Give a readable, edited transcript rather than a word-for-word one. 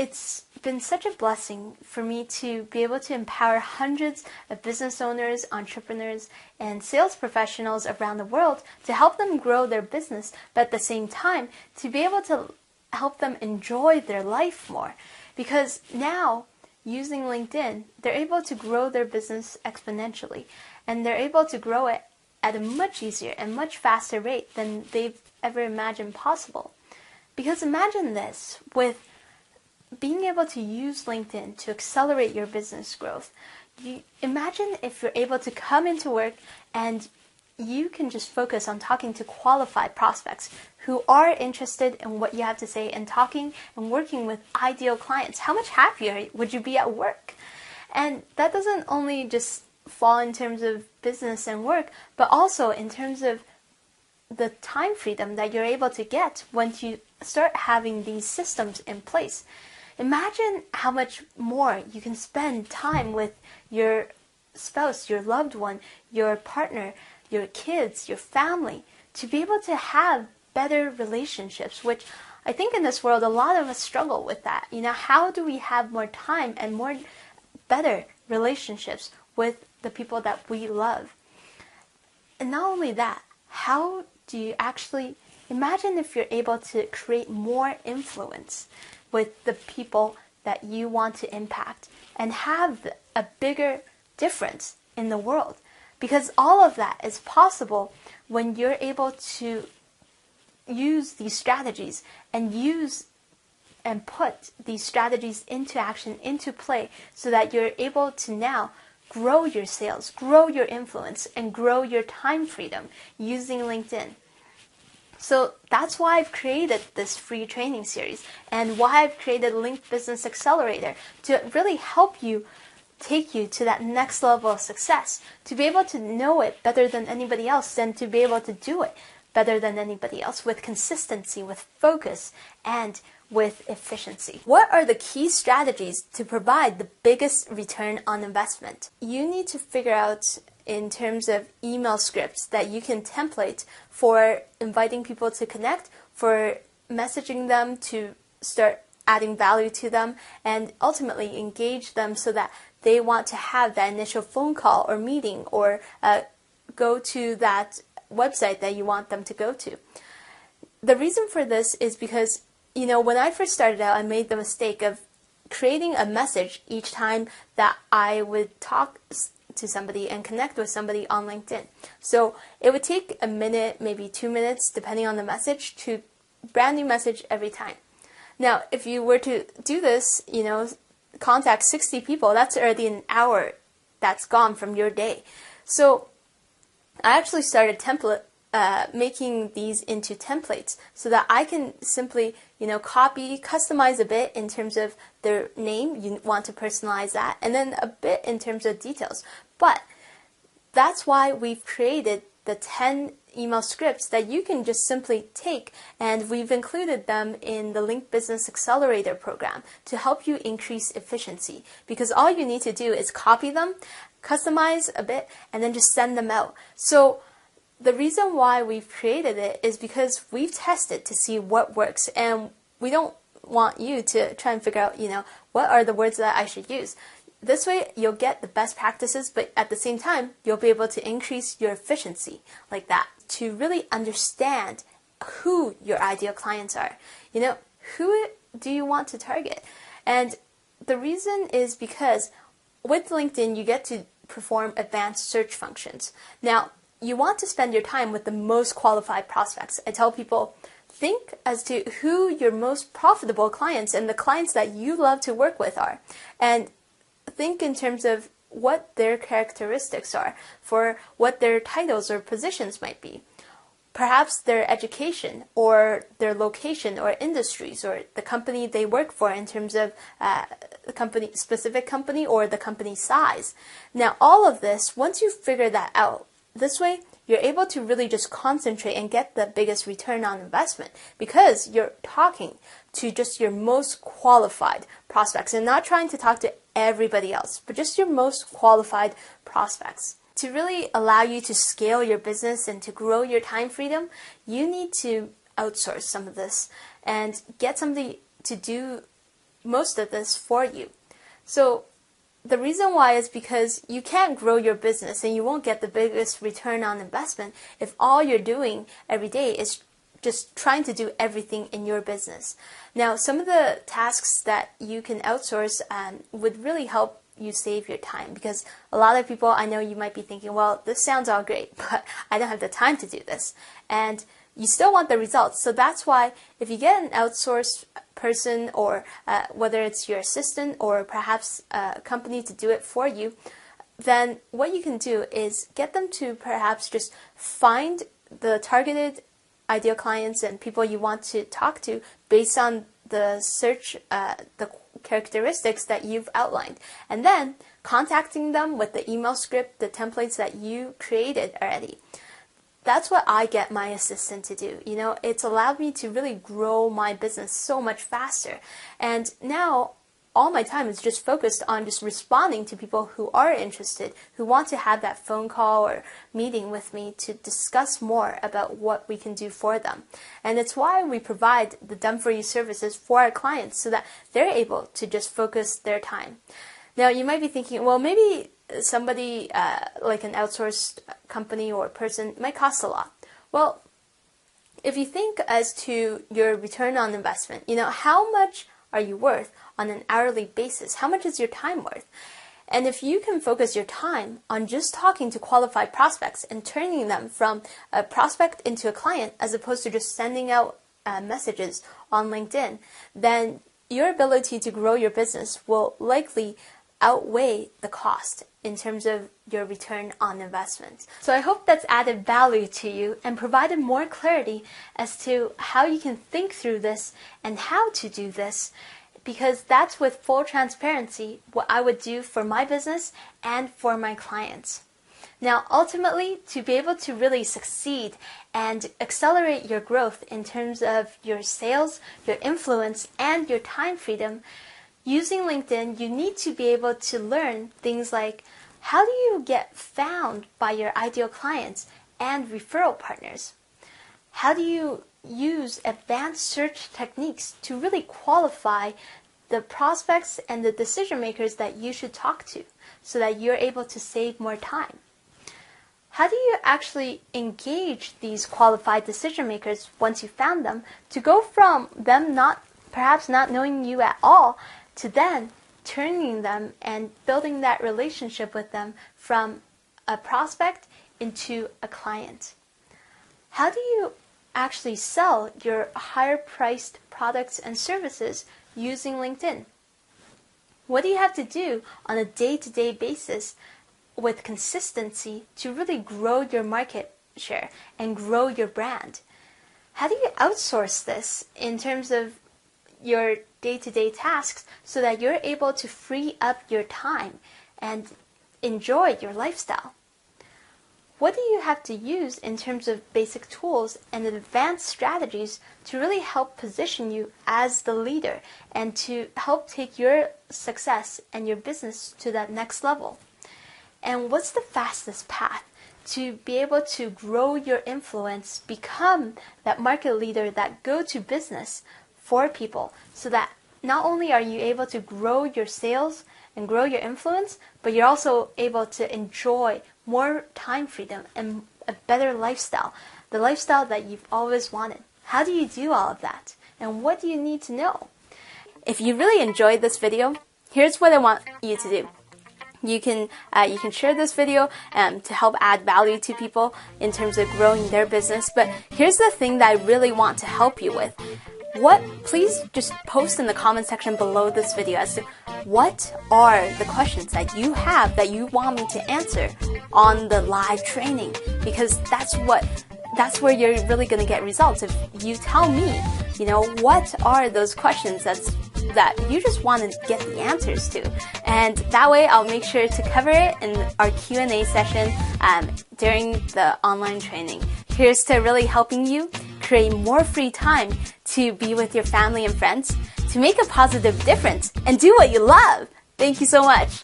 it's been such a blessing for me to be able to empower hundreds of business owners, entrepreneurs, and sales professionals around the world to help them grow their business, but at the same time, to be able to help them enjoy their life more. Because now, using LinkedIn, they're able to grow their business exponentially, and they're able to grow it at a much easier and much faster rate than they've ever imagined possible. Because imagine this, with being able to use LinkedIn to accelerate your business growth. Imagine if you're able to come into work and you can just focus on talking to qualified prospects who are interested in what you have to say and talking and working with ideal clients. How much happier would you be at work? And that doesn't only just fall in terms of business and work, but also in terms of the time freedom that you're able to get once you start having these systems in place. Imagine how much more you can spend time with your spouse, your loved one, your partner, your kids, your family, to be able to have better relationships, which I think in this world a lot of us struggle with that. How do we have more time and more better relationships with the people that we love? And not only that, how do you actually imagine if you're able to create more influence with the people that you want to impact and have a bigger difference in the world? Because all of that is possible when you're able to use these strategies and put these strategies into action, into play, so that you're able to now grow your sales, grow your influence, and grow your time freedom using LinkedIn. So that's why I've created this free training series and why I've created Link Business Accelerator, to really help you, take you to that next level of success, to be able to know it better than anybody else, and to be able to do it better than anybody else with consistency, with focus, and with efficiency. What are the key strategies to provide the biggest return on investment? You need to figure out in terms of email scripts that you can template for inviting people to connect, for messaging them to start adding value to them, and ultimately engage them so that they want to have that initial phone call or meeting or go to that website that you want them to go to. The reason for this is because, when I first started out, I made the mistake of creating a message each time that I would talk to somebody and connect with somebody on LinkedIn. So it would take a minute, maybe 2 minutes, depending on the message, to brand new message every time. Now, if you were to do this, contact 60 people, that's already an hour that's gone from your day. So I actually started making these into templates so that I can simply, copy, customize a bit in terms of their name. You want to personalize that, and then a bit in terms of details. But that's why we've created the 10 email scripts that you can just simply take, and we've included them in the Link Business Accelerator program to help you increase efficiency, because all you need to do is copy them, customize a bit, and then just send them out. So the reason why we've created it is because we've tested to see what works, and we don't want you to try and figure out, what are the words that I should use. This way, you'll get the best practices, but at the same time, you'll be able to increase your efficiency like that, to really understand who your ideal clients are. Who do you want to target? And the reason is because with LinkedIn, you get to perform advanced search functions. Now, you want to spend your time with the most qualified prospects. I tell people, think as to who your most profitable clients and the clients that you love to work with are. And think in terms of what their characteristics are, for what their titles or positions might be. Perhaps their education, or their location, or industries, or the company they work for in terms of the specific company, or the company size. Now, all of this, once you figure that out, this way, you're able to really just concentrate and get the biggest return on investment, because you're talking to just your most qualified prospects and not trying to talk to everybody else, but just your most qualified prospects. To really allow you to scale your business and to grow your time freedom, you need to outsource some of this and get somebody to do most of this for you. So the reason why is because you can't grow your business and you won't get the biggest return on investment if all you're doing every day is just trying to do everything in your business. Now, some of the tasks that you can outsource would really help you save your time, because a lot of people, I know you might be thinking, well, this sounds all great, but I don't have the time to do this. And you still want the results. So that's why if you get an outsourced person, or whether it's your assistant or perhaps a company to do it for you, then what you can do is get them to perhaps just find the targeted ideal clients and people you want to talk to based on the search, the characteristics that you've outlined, and then contacting them with the email script, the templates that you created already. That's what I get my assistant to do. You know, it's allowed me to really grow my business so much faster. And now all my time is just focused on just responding to people who are interested, who want to have that phone call or meeting with me to discuss more about what we can do for them. And it's why we provide the done-for-you services for our clients, so that they're able to just focus their time. Now, you might be thinking, well, maybe somebody like an outsourced company or person might cost a lot. Well, if you think as to your return on investment, you know, how much are you worth on an hourly basis? How much is your time worth? And if you can focus your time on just talking to qualified prospects and turning them from a prospect into a client, as opposed to just sending out messages on LinkedIn, then your ability to grow your business will likely outweigh the cost in terms of your return on investment. So I hope that's added value to you and provided more clarity as to how you can think through this and how to do this, because that's with full transparency what I would do for my business and for my clients. Now, ultimately, to be able to really succeed and accelerate your growth in terms of your sales, your influence, and your time freedom, using LinkedIn, you need to be able to learn things like, how do you get found by your ideal clients and referral partners? How do you use advanced search techniques to really qualify the prospects and the decision makers that you should talk to, so that you're able to save more time? How do you actually engage these qualified decision makers once you found them, to go from them perhaps not knowing you at all, to then turning them and building that relationship with them from a prospect into a client? How do you actually sell your higher priced products and services using LinkedIn? What do you have to do on a day-to-day basis with consistency to really grow your market share and grow your brand? How do you outsource this in terms of your day-to-day tasks so that you're able to free up your time and enjoy your lifestyle? What do you have to use in terms of basic tools and advanced strategies to really help position you as the leader and to help take your success and your business to that next level? And what's the fastest path to be able to grow your influence, become that market leader, that go-to business for people, so that not only are you able to grow your sales and grow your influence, but you're also able to enjoy more time freedom and a better lifestyle, the lifestyle that you've always wanted? How do you do all of that? And what do you need to know? If you really enjoyed this video, here's what I want you to do. You can share this video to help add value to people in terms of growing their business. But here's the thing that I really want to help you with. Please just post in the comment section below this video as to what are the questions that you have that you want me to answer on the live training, because that's where you're really going to get results. If you tell me, what are those questions that you just want to get the answers to, and that way I'll make sure to cover it in our Q&A session during the online training. Here's to really helping you create more free time to be with your family and friends, to make a positive difference, and do what you love. Thank you so much.